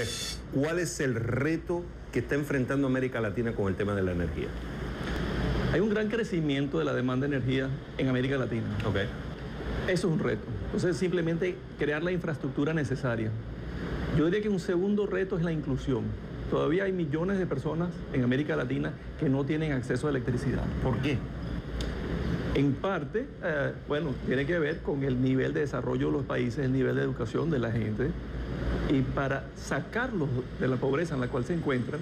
Andrés, ¿cuál es el reto que está enfrentando América Latina con el tema de la energía? Hay un gran crecimiento de la demanda de energía en América Latina. Ok. Eso es un reto. Entonces, simplemente crear la infraestructura necesaria. Yo diría que un segundo reto es la inclusión. Todavía hay millones de personas en América Latina que no tienen acceso a electricidad. ¿Por qué? En parte, bueno, tiene que ver con el nivel de desarrollo de los países, el nivel de educación de la gente. Y para sacarlos de la pobreza en la cual se encuentran,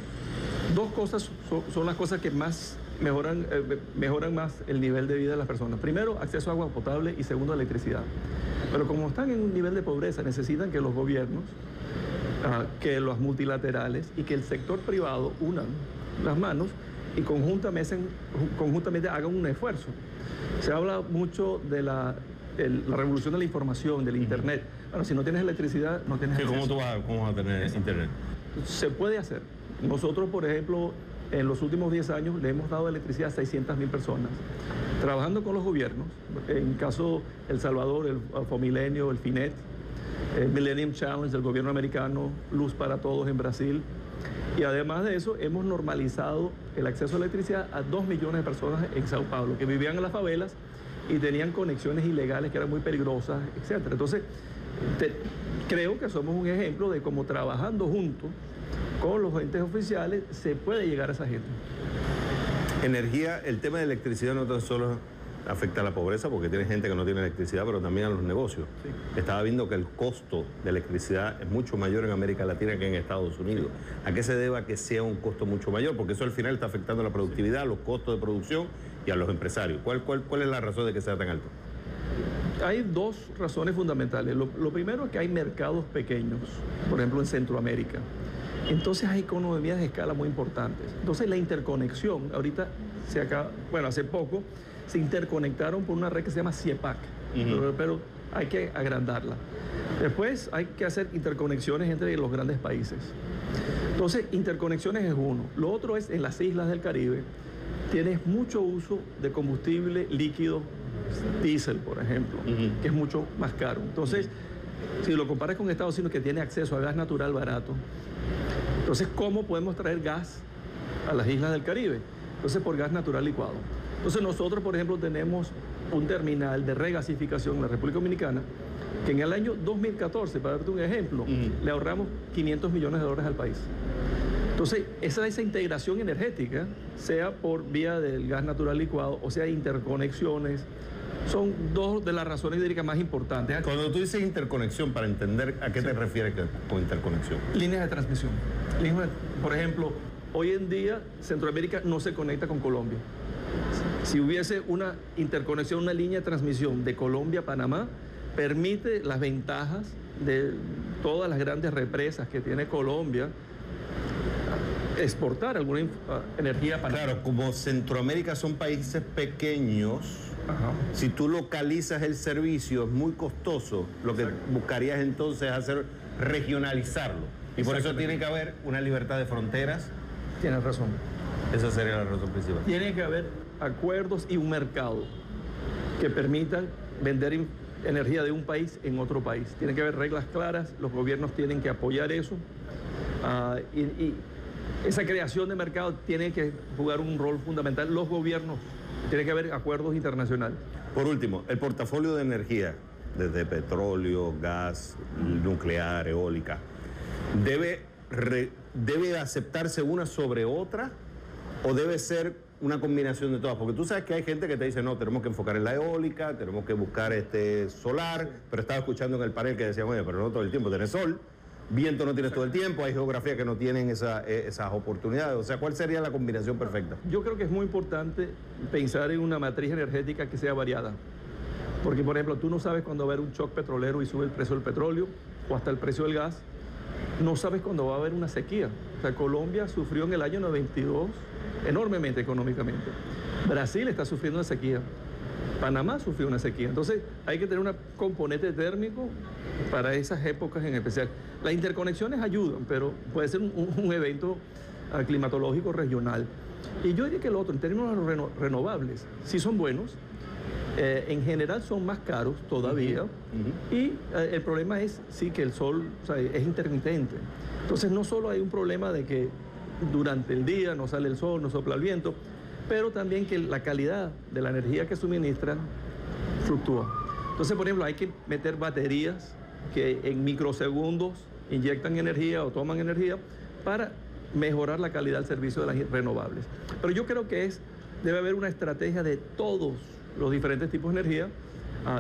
dos cosas son las cosas que más mejoran más el nivel de vida de las personas. Primero, acceso a agua potable y segundo, electricidad. Pero como están en un nivel de pobreza, necesitan que los gobiernos, que los multilaterales y que el sector privado unan las manos y conjuntamente hagan un esfuerzo. Se habla mucho de la revolución de la información, del Internet. Bueno, si no tienes electricidad, no tienes acceso. ¿Cómo vas a tener Internet? Se puede hacer. Nosotros, por ejemplo, en los últimos 10 años le hemos dado electricidad a 600.000 personas, trabajando con los gobiernos, en caso El Salvador, el Fomilenio, el FINET, el Millennium Challenge del gobierno americano, Luz para Todos en Brasil. Y además de eso, hemos normalizado el acceso a electricidad a 2 millones de personas en Sao Paulo, que vivían en las favelas y tenían conexiones ilegales que eran muy peligrosas, etc. Entonces, creo que somos un ejemplo de cómo trabajando juntos con los entes oficiales se puede llegar a esa gente. Energía, el tema de electricidad no tan solo afecta a la pobreza, porque tiene gente que no tiene electricidad, pero también a los negocios. Sí. Estaba viendo que el costo de electricidad es mucho mayor en América Latina que en Estados Unidos. ¿A qué se deba que sea un costo mucho mayor? Porque eso al final está afectando a la productividad, a los costos de producción y a los empresarios. ¿Cuál es la razón de que sea tan alto? Hay dos razones fundamentales. Lo primero es que hay mercados pequeños, por ejemplo en Centroamérica. Entonces hay economías de escala muy importantes. Entonces la interconexión, ahorita hace poco se interconectaron por una red que se llama CIEPAC, pero hay que agrandarla. Después hay que hacer interconexiones entre los grandes países. Entonces, interconexiones es uno. Lo otro es en las islas del Caribe, tienes mucho uso de combustible líquido, diésel, por ejemplo, que es mucho más caro. Entonces, si lo comparas con Estados Unidos, que tiene acceso a gas natural barato, entonces, ¿cómo podemos traer gas a las islas del Caribe? Entonces, por gas natural licuado. Entonces, nosotros, por ejemplo, tenemos un terminal de regasificación en la República Dominicana, que en el año 2014, para darte un ejemplo, le ahorramos $500 millones al país. Entonces, esa integración energética, sea por vía del gas natural licuado, o sea, interconexiones, son dos de las razones hídricas más importantes. Cuando tú dices interconexión, para entender a qué te refieres con interconexión. Líneas de transmisión. Por ejemplo, hoy en día Centroamérica no se conecta con Colombia. Si hubiese una interconexión, una línea de transmisión de Colombia a Panamá, permite las ventajas de todas las grandes represas que tiene Colombia, exportar alguna energía a Panamá. Claro, como Centroamérica son países pequeños, si tú localizas el servicio es muy costoso. Lo que buscarías entonces es hacer regionalizarlo. Y por eso tiene que haber una libertad de fronteras. Tienes razón. Esa sería la razón principal. Tiene que haber acuerdos y un mercado que permitan vender energía de un país en otro país. Tiene que haber reglas claras, los gobiernos tienen que apoyar eso. Y esa creación de mercado tiene que jugar un rol fundamental. Los gobiernos, tiene que haber acuerdos internacionales. Por último, el portafolio de energía, desde petróleo, gas, nuclear, eólica, ¿debe aceptarse una sobre otra o debe ser una combinación de todas? Porque tú sabes que hay gente que te dice, no, tenemos que enfocar en la eólica, tenemos que buscar solar, pero estaba escuchando en el panel que decían, oye, pero no todo el tiempo tenés sol, viento no tienes todo el tiempo, hay geografías que no tienen esas oportunidades. O sea, ¿cuál sería la combinación perfecta? Yo creo que es muy importante pensar en una matriz energética que sea variada. Porque, por ejemplo, tú no sabes cuándo va a haber un shock petrolero y sube el precio del petróleo o hasta el precio del gas. No sabes cuándo va a haber una sequía. O sea, Colombia sufrió en el año 92 enormemente económicamente. Brasil está sufriendo una sequía. Panamá sufrió una sequía. Entonces, hay que tener un componente térmico para esas épocas en especial. Las interconexiones ayudan, pero puede ser un evento climatológico regional. Y yo diría que el otro, en términos renovables, sí son buenos. En general son más caros todavía. Y el problema es, sí, que el sol, o sea, es intermitente. Entonces no solo hay un problema de que durante el día no sale el sol, no sopla el viento, pero también que la calidad de la energía que suministran fluctúa. Entonces, por ejemplo, hay que meter baterías que en microsegundos inyectan energía o toman energía para mejorar la calidad del servicio de las renovables. Pero yo creo que debe haber una estrategia de todos los diferentes tipos de energía.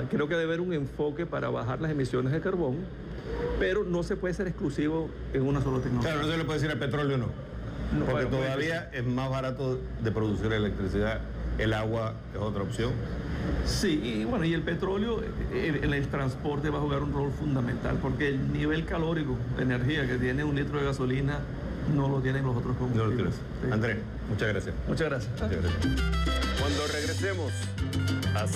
Creo que debe haber un enfoque para bajar las emisiones de carbón, pero no se puede ser exclusivo en una sola tecnología. Claro, no se le puede decir al petróleo no. Porque todavía es más barato de producir electricidad. El agua es otra opción. Sí, y bueno, y el petróleo en el transporte va a jugar un rol fundamental, porque el nivel calórico de energía que tiene un litro de gasolina no lo tienen los otros combustibles. No, Andrés, muchas gracias. Muchas gracias. Muchas gracias. Cuando regresemos a